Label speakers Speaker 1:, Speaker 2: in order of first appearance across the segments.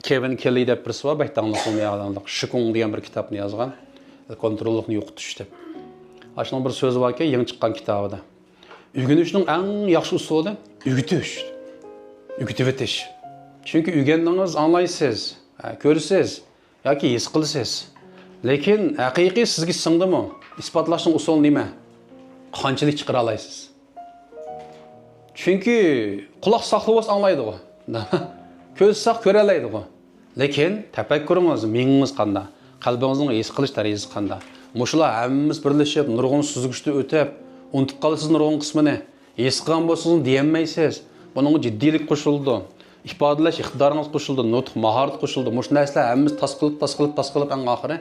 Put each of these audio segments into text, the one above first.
Speaker 1: Kevin Kelly deb birisi var, bəkdanlıq olmayanlıq. Shikung degan bir kitapni yazgan. Kontrolluqni yo'qotish deb. Aşının bir sözü var ki, yeni çıkan kitabıda. Ügünüşün en yaxşı usulu ügütüş. Ügütüp etiş. Çünkü ügендiniz anlaysız, görürsüz, yoki his qilasiz. Lekin haqiqiy sizga singdimi? Isbotlashning usuli nima? Qanchalik chiqara olasiz? Chunki quloq saqlab olsa anlaydi u. Ko'z saq ko'ra oladi u. Lekin tafakkuringiz, mingingiz qanda, qalbingizning his qilish darajasi qanda. Muşular hammamiz birlashib, nurg'un suzgishni o'tib, unutib qolasiz nurg'un qismini. His qilgan bo'lsangiz deyolmaysiz. Buning jiddiylik qo'shildi. Ifodalash iqtidoringiz qo'shildi, nutq mahorat qo'shildi. Mush narsalar hammamiz tasqilib eng oxiri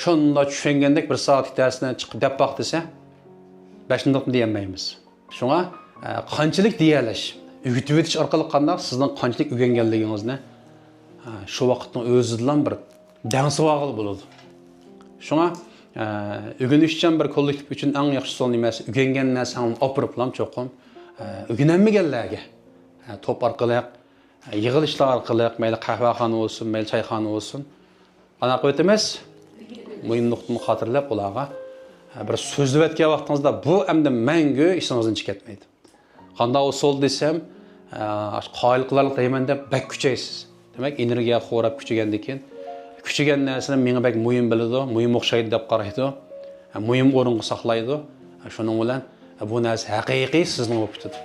Speaker 1: shunda tushungandek bir soat ichida chiqib deb baq desa, 5 minutni deyolmaymiz. Shunga qanchalik deyalash, o'g'itib etish orqali qanday sizning qanchalik o'rganganligingizni shu vaqtning o'zidan bir dansivog'il bo'ladi. Shunga o'rganishchan bir kollektiv uchun eng yaxshi usul nimasi? O'rgangan narsani opirib lam cho'qim, o'rganmaganlarga to'p orqali, yig'ilishlar orqali, mayli qahvaxona bo'lsin, mayli choyxona bo'lsin, anaqa o'tamiz. Muhim nuqtani xotirlab ularga bir so'zlab o'tgan vaqtingizda bu endi mangu esingizdan chiqib ketmaydi. Qanday usul desam, qoyil qilarlik deyman deb bak kuchaysiz. Demak, energiya xo'rab kuchagandan keyin kuchagan narsani menga bak muhim biladi, muhim o'xshaydi deb qaraydi, muhim o'ringa saqlaydi. Shuning bilan bu narsa haqiqiy sizning bo'lib ketadi.